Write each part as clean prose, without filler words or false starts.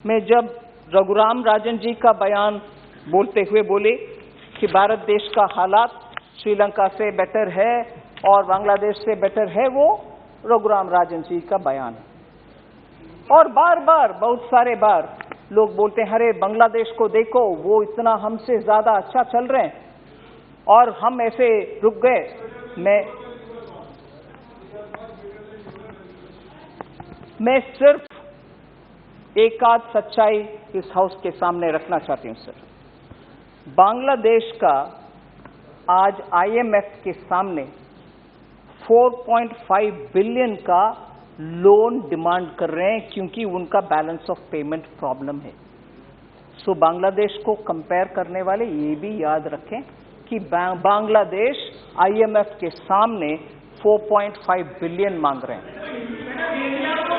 में जब रघुराम राजन जी का बयान बोलते हुए बोले कि भारत देश का हालात श्रीलंका से बेटर है और बांग्लादेश से बेटर है, वो रघुराम राजन जी का बयान है। और बार बार बहुत सारे बार लोग बोलते हैं, अरे बांग्लादेश को देखो, वो इतना हमसे ज्यादा अच्छा चल रहे हैं और हम ऐसे रुक गए। मैं सिर्फ एक आध सच्चाई इस हाउस के सामने रखना चाहती हूं सर। बांग्लादेश का आज आईएमएफ के सामने 4.5 बिलियन का लोन डिमांड कर रहे हैं क्योंकि उनका बैलेंस ऑफ पेमेंट प्रॉब्लम है। सो बांग्लादेश को कंपेयर करने वाले ये भी याद रखें कि बांग्लादेश आईएमएफ के सामने 4.5 बिलियन मांग रहे हैं।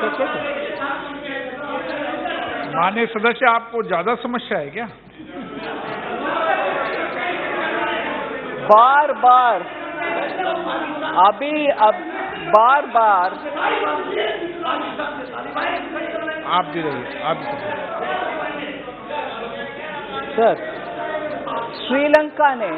ठीक है? माननीय सदस्य, आपको ज्यादा समस्या है क्या? बार बार आप भी रहिए, आप भी सर, श्रीलंका ने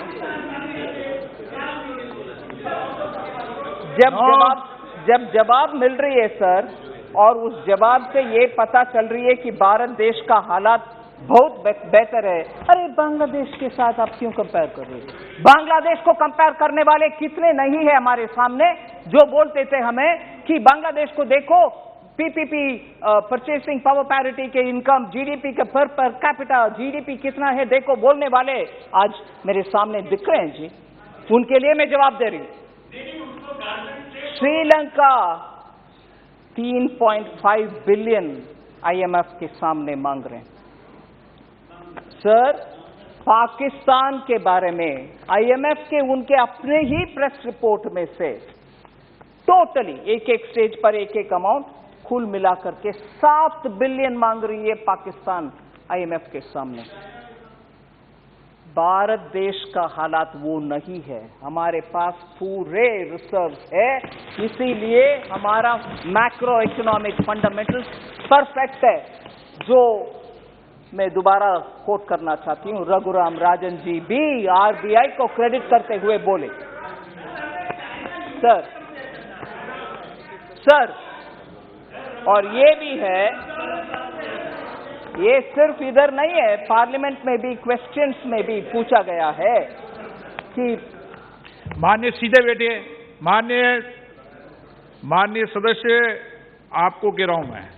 जब जवाब मिल रही है सर, और उस जवाब से ये पता चल रही है कि भारत देश का हालात बहुत बेहतर है। अरे बांग्लादेश के साथ आप क्यों कंपेयर कर रहे हो? बांग्लादेश को कंपेयर करने वाले कितने नहीं है हमारे सामने जो बोलते थे हमें कि बांग्लादेश को देखो, पीपीपी परचेसिंग पावर पैरिटी के इनकम, जीडीपी के पर कैपिटा जीडीपी कितना है देखो, बोलने वाले आज मेरे सामने दिख रहे हैं जी। उनके लिए मैं जवाब दे रही हूं। श्रीलंका 3.5 बिलियन आईएमएफ के सामने मांग रहे हैं सर। पाकिस्तान के बारे में आईएमएफ के उनके अपने ही प्रेस रिपोर्ट में से टोटली एक स्टेज पर एक अमाउंट कुल मिलाकर के 7 बिलियन मांग रही है पाकिस्तान आईएमएफ के सामने। भारत देश का हालात वो नहीं है, हमारे पास पूरे रिजर्व है, इसीलिए हमारा मैक्रो इकोनॉमिक फंडामेंटल्स परफेक्ट है। जो मैं दोबारा कोट करना चाहती हूं, रघुराम राजन जी भी आरबीआई को क्रेडिट करते हुए बोले, सर, और ये भी है, ये सिर्फ इधर नहीं है, पार्लियामेंट में भी क्वेश्चंस में भी पूछा गया है कि माननीय सीधे बैठिए। माननीय सदस्य, आपको कह रहा हूं मैं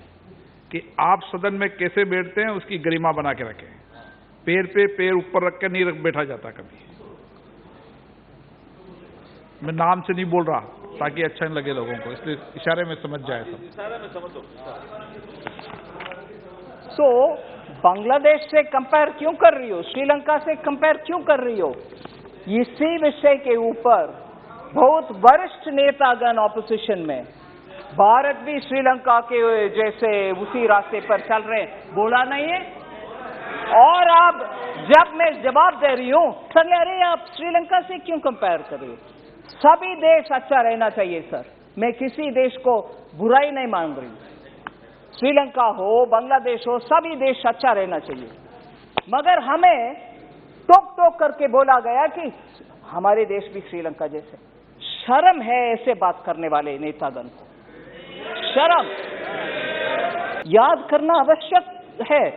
कि आप सदन में कैसे बैठते हैं उसकी गरिमा बना के रखें। पैर पे पैर ऊपर रख के नहीं बैठा जाता कभी। मैं नाम से नहीं बोल रहा ताकि अच्छा नहीं लगे लोगों को, इसलिए इशारे में समझ जाए सब। इशारे में समझ दो। सो बांग्लादेश से कंपेयर क्यों कर रही हो, श्रीलंका से कंपेयर क्यों कर रही हो? इसी विषय के ऊपर बहुत वरिष्ठ नेतागण ऑपोजिशन में, भारत भी श्रीलंका के जैसे उसी रास्ते पर चल रहे हैं, बोला नहीं है? और अब जब मैं जवाब दे रही हूं, सर अरे आप श्रीलंका से क्यों कंपेयर कर रही हो? सभी देश अच्छा रहना चाहिए सर, मैं किसी देश को बुराई नहीं मांग रही। श्रीलंका हो, बांग्लादेश हो, सभी देश अच्छा रहना चाहिए, मगर हमें टोक करके बोला गया कि हमारे देश भी श्रीलंका जैसे। शर्म है ऐसे बात करने वाले नेतागण को, शर्म याद करना आवश्यक है,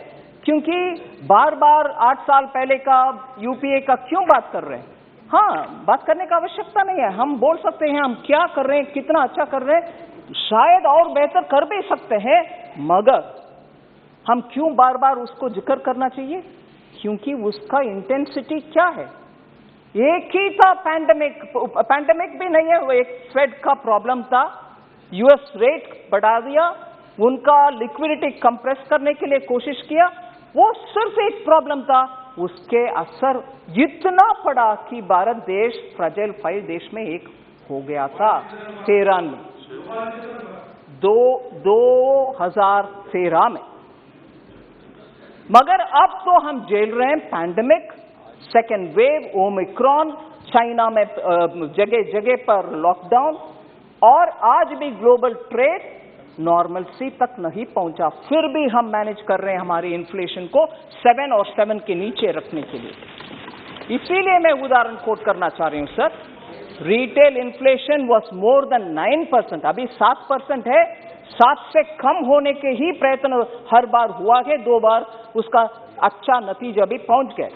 क्योंकि बार बार 8 साल पहले का यूपीए का क्यों बात कर रहे हैं? हाँ, बात करने का आवश्यकता नहीं है, हम बोल सकते हैं हम क्या कर रहे हैं, कितना अच्छा कर रहे हैं, शायद और बेहतर कर भी सकते हैं, मगर हम क्यों बार बार उसको जिक्र करना चाहिए? क्योंकि उसका इंटेंसिटी क्या है? एक ही था पैंडेमिक भी नहीं है, वो एक फेड का प्रॉब्लम था, यूएस रेट बढ़ा दिया, उनका लिक्विडिटी कंप्रेस करने के लिए कोशिश किया, वो सिर्फ एक प्रॉब्लम था, उसके असर इतना पड़ा कि भारत देश फ्रजाइल 5 देश में एक हो गया था 2013 में। मगर अब तो हम झेल रहे हैं pandemic, second wave, Omicron, China में जगह जगह पर लॉकडाउन, और आज भी ग्लोबल ट्रेड नॉर्मलसी तक नहीं पहुंचा, फिर भी हम मैनेज कर रहे हैं हमारी इन्फ्लेशन को 7 और 7 के नीचे रखने के लिए। इसीलिए मैं उदाहरण कोट करना चाह रही हूं sir, retail inflation was more than 9%, अभी 7% है, 7 से कम होने के ही प्रयत्न हर बार हुआ है, 2 बार उसका अच्छा नतीजा भी पहुंच गए,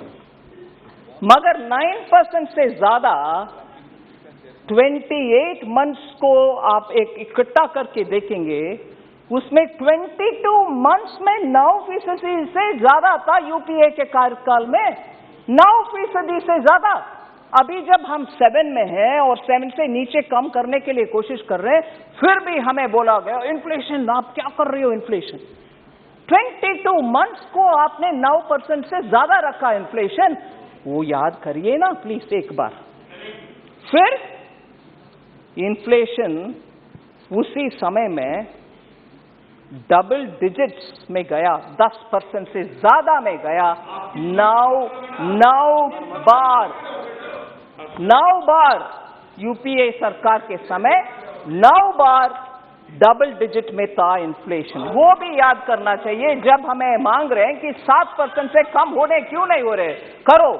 मगर 9% से ज्यादा 28 मंथ्स को आप एक इकट्ठा करके देखेंगे, उसमें 22 मंथ्स में 9% से ज्यादा था यूपीए के कार्यकाल में, 9% से ज्यादा। अभी जब हम 7 में हैं और 7 से नीचे कम करने के लिए कोशिश कर रहे हैं, फिर भी हमें बोला गया इन्फ्लेशन, आप क्या कर रहे हो इन्फ्लेशन। 22 मंथ्स को आपने 9% से ज्यादा रखा इन्फ्लेशन, वो याद करिए ना प्लीज एक बार। फिर इन्फ्लेशन उसी समय में डबल डिजिट्स में गया, 10% से ज्यादा में गया, 9 बार यूपीए सरकार के समय 9 बार डबल डिजिट में था इन्फ्लेशन। वो भी याद करना चाहिए जब हमें मांग रहे हैं कि 7% से कम होने क्यों नहीं हो रहे। करो,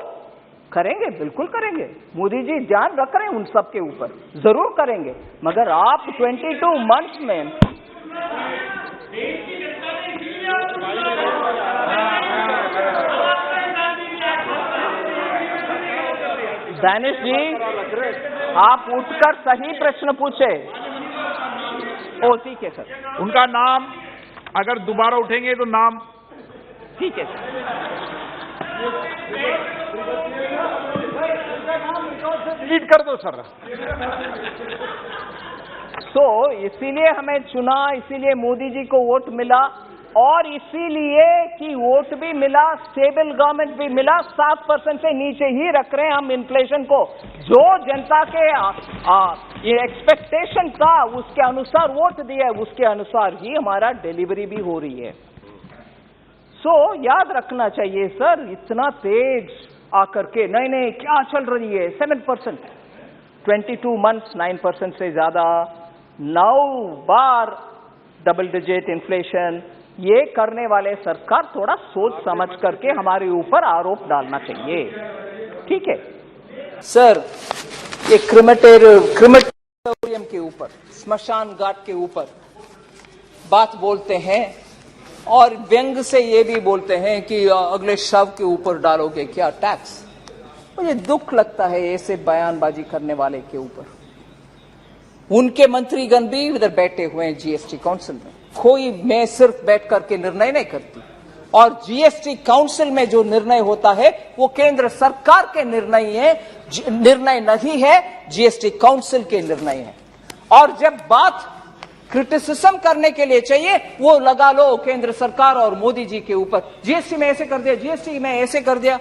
करेंगे, बिल्कुल करेंगे, मोदी जी ध्यान रख रहे हैं उन सब के ऊपर, जरूर करेंगे, मगर आप 22 मंथ्स में दानिश जी आप उठकर सही प्रश्न पूछे। ओ ठीक है सर, उनका नाम अगर दोबारा उठेंगे तो नाम ठीक है सर। लीड कर दो सर। तो इसीलिए हमें चुना, इसीलिए मोदी जी को वोट मिला, और इसीलिए कि वोट भी मिला, स्टेबल गवर्नमेंट भी मिला, 7% से नीचे ही रख रहे हैं हम इन्फ्लेशन को। जो जनता के ये एक्सपेक्टेशन था उसके अनुसार वोट दिया, उसके अनुसार ही हमारा डिलीवरी भी हो रही है। सो याद रखना चाहिए सर, इतना तेज आकर के नहीं क्या चल रही है, 7%, 22 मंथ्स 9% से ज्यादा, 9 बार डबल डिजिट इन्फ्लेशन, ये करने वाले सरकार थोड़ा सोच समझ करके हमारे ऊपर आरोप डालना चाहिए। ठीक है सर, ये क्रिमेटोरियम के ऊपर, स्मशान घाट के ऊपर बात बोलते हैं और व्यंग से ये भी बोलते हैं कि अगले शव के ऊपर डालोगे क्या टैक्स। मुझे दुख लगता है ऐसे बयानबाजी करने वाले के ऊपर। उनके मंत्रीगण भी इधर बैठे हुए हैं जीएसटी काउंसिल में, कोई मैं सिर्फ बैठ करके निर्णय नहीं करती, और जीएसटी काउंसिल में जो निर्णय होता है वो केंद्र सरकार के निर्णय नहीं है, जीएसटी काउंसिल के निर्णय है। और जब बात क्रिटिसिज्म करने के लिए चाहिए, वो लगा लो केंद्र सरकार और मोदी जी के ऊपर, जीएसटी में ऐसे कर दिया, जीएसटी में ऐसे कर दिया।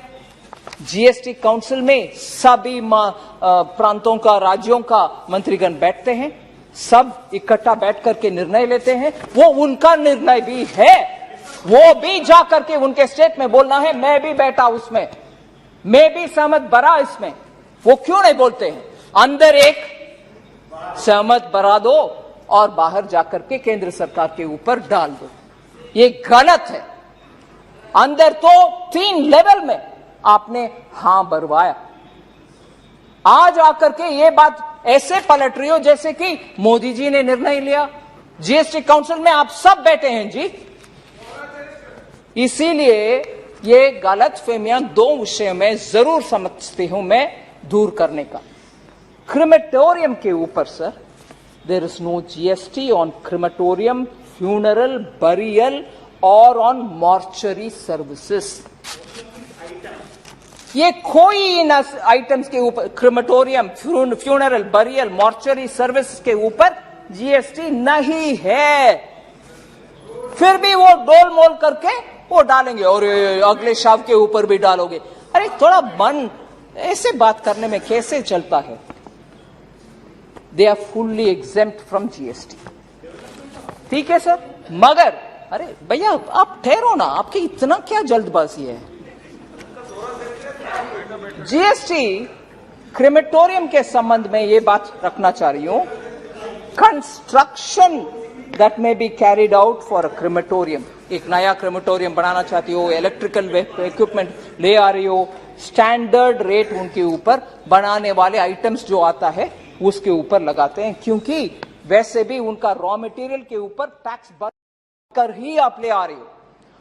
जीएसटी काउंसिल में सभी प्रांतों का, राज्यों का मंत्रीगण बैठते हैं, सब इकट्ठा बैठ करके निर्णय लेते हैं, वो उनका निर्णय भी है, वो भी जा करके उनके स्टेट में बोलना है, मैं भी बैठा उसमें, मैं भी सहमत बरा इसमें। वो क्यों नहीं बोलते हैं? अंदर एक सहमत बरा दो और बाहर जाकर के केंद्र सरकार के ऊपर डाल दो, ये गलत है। अंदर तो 3 लेवल में आपने हां भरवाया, आज आकर के ये बात ऐसे पलट रही हो जैसे कि मोदी जी ने निर्णय लिया। जीएसटी काउंसिल में आप सब बैठे हैं जी, इसीलिए ये गलतफहमियां 2 विषयों में जरूर समझती हूं मैं दूर करने का। क्रिमेटोरियम के ऊपर sir, there is no GST on crematorium, funeral, burial और ऑन मॉर्चरी सर्विसेज। ये कोई इन आइटम्स के ऊपर, crematorium, funeral, burial, mortuary service के ऊपर जीएसटी नहीं है। फिर भी वो डोल मोल करके वो डालेंगे और अगले शव के ऊपर भी डालोगे। अरे थोड़ा मन ऐसे बात करने में कैसे चलता है? They are fully exempt from GST. ठीक है सर, मगर अरे भैया आप ठहरो ना, आपकी इतना क्या जल्दबाजी है? जीएसटी क्रिमेटोरियम के संबंध में ये बात रखना चाह रही हूं, construction that may be carried out for a crematorium. एक नया क्रेमेटोरियम बनाना चाहती हो, इलेक्ट्रिकल इक्विपमेंट ले आ रही हो, स्टैंडर्ड रेट उनके ऊपर बनाने वाले आइटम्स जो आता है उसके ऊपर लगाते हैं, क्योंकि वैसे भी उनका रॉ मटेरियल के ऊपर टैक्स कर ही आप ले आ रही हो।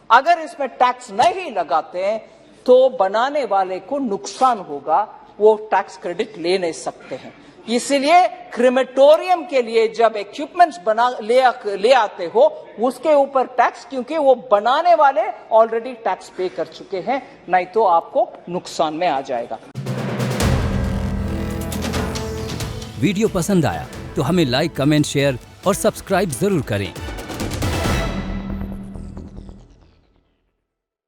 अगर इसमें टैक्स नहीं लगाते हैं तो बनाने वाले को नुकसान होगा, वो टैक्स क्रेडिट ले नहीं सकते हैं। इसीलिए क्रेमेटोरियम के लिए जब इक्विपमेंट्स ले आते हो उसके ऊपर टैक्स, क्योंकि वो बनाने वाले ऑलरेडी टैक्स पे कर चुके हैं, नहीं तो आपको नुकसान में आ जाएगा। वीडियो पसंद आया तो हमें लाइक, कमेंट, शेयर और सब्सक्राइब जरूर करें।